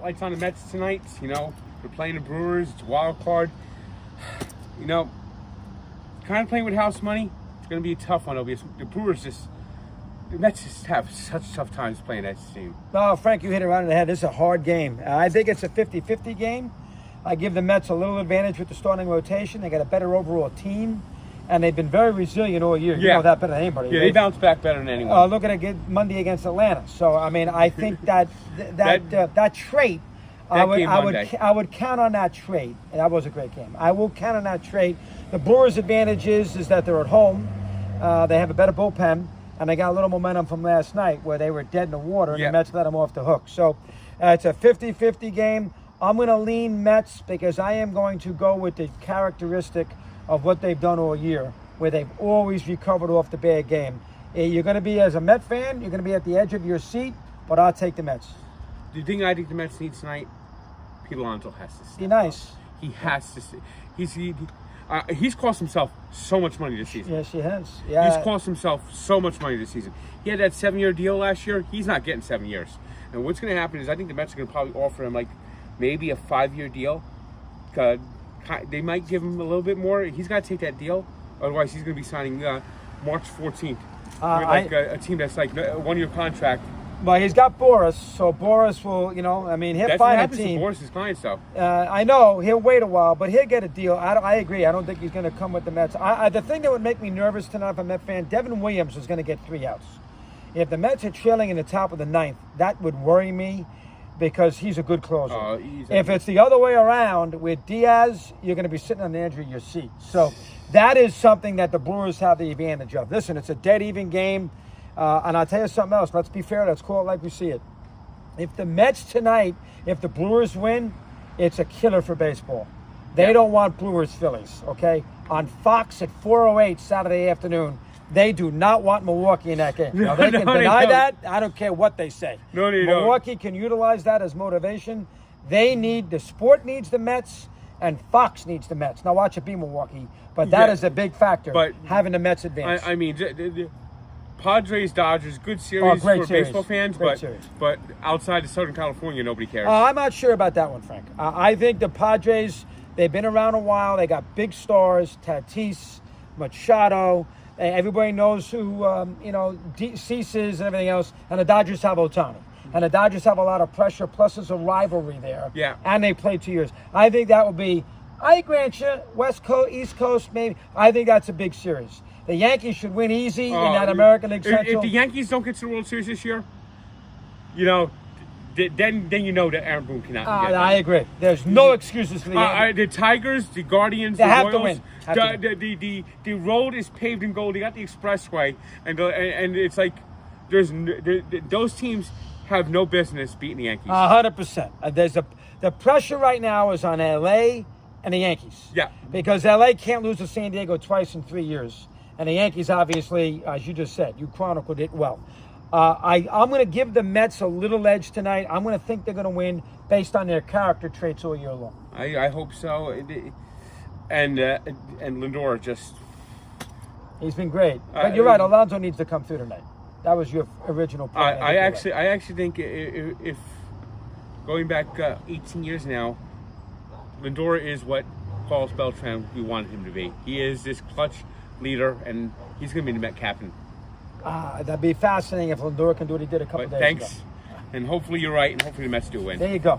spotlight's on the Mets tonight. You know, they're playing the Brewers. It's a wild card. You know, kind of playing with house money. It's going to be a tough one. The Brewers the Mets just have such tough times playing that team. No, Frank, you hit it right on the head. This is a hard game. I think it's a 50-50 game. I give the Mets a little advantage with the starting rotation. They got a better overall team, and they've been very resilient all year. You know that better than anybody. Yeah, they bounce back better than anyone. Look at it Monday against Atlanta. So, I mean, I think that trait, I would count on that trait. And that was a great game. I will count on that trait. The Brewers' advantage is that they're at home. They have a better bullpen, and they got a little momentum from last night where they were dead in the water, and the Mets let them off the hook. So, it's a 50-50 game. I'm going to lean Mets because I am going to go with the characteristic of what they've done all year, where they've always recovered off the bad game. You're going to be, as a Met fan, you're going to be at the edge of your seat, but I'll take the Mets. The thing I think the Mets need tonight, Pete Alonso has to step be nice. Up. He has to. He's cost himself so much money this season. Yes, he has. Yeah. He's cost himself so much money this season. He had that 7-year deal last year. He's not getting 7 years. And what's going to happen is I think the Mets are going to probably offer him maybe a 5-year deal. They might give him a little bit more. He's got to take that deal. Otherwise, he's going to be signing March 14th with a team that's like a 1-year contract. Well, he's got Boris, so Boris will, he'll find a team. To Boris' clients, though. I know he'll wait a while, but he'll get a deal. I agree. I don't think he's going to come with the Mets. The thing that would make me nervous tonight, if I'm a Met fan, Devin Williams is going to get 3 outs. If the Mets are trailing in the top of the 9th, that would worry me. Because he's a good closer. If it's the other way around with Diaz, you're going to be sitting on the edge of your seat. So that is something that the Brewers have the advantage of. Listen, it's a dead even game. And I'll tell you something else. Let's be fair. Let's call it like we see it. If the Mets tonight, if the Brewers win, it's a killer for baseball. They don't want Brewers-Phillies, okay? On Fox at 4:08 Saturday afternoon, they do not want Milwaukee in that game. Now, they can deny that. I don't care what they say. No, they Milwaukee can utilize that as motivation. The sport needs the Mets, and Fox needs the Mets. Now, watch it be Milwaukee. But that is a big factor, having the Mets advance. I mean, the Padres-Dodgers, good series for baseball fans, but outside of Southern California, nobody cares. I'm not sure about that one, Frank. I think the Padres, they've been around a while. They got big stars, Tatis, Machado. Everybody knows who, Ceases and everything else. And the Dodgers have Ohtani. And the Dodgers have a lot of pressure, plus there's a rivalry there. Yeah. And they played 2 years. I think that will be, I grant you, West Coast, East Coast, maybe. I think that's a big series. The Yankees should win easy in that American League Central. If the Yankees don't get to the World Series this year, then you know that Aaron Boone cannot get I agree. There's no excuses for the Yankees. The Tigers, the Guardians, they the have Royals, to win. The road is paved in gold. They got the expressway, and it's like those teams have no business beating the Yankees. 100%. The pressure right now is on LA and the Yankees. Yeah. Because LA can't lose to San Diego twice in 3 years, and the Yankees, obviously, as you just said, you chronicled it well. I'm going to give the Mets a little edge tonight. I'm going to think they're going to win based on their character traits all year long. I hope so. And Lindor just... He's been great. But you're right. Alonso needs to come through tonight. That was your original point. I actually think if going back 18 years now, Lindor is what Carlos Beltran we wanted him to be. He is this clutch leader, and he's going to be the Met captain. That'd be fascinating if Lindor can do what he did a couple days ago. Thanks. And hopefully you're right, and hopefully the Mets do win. There you go.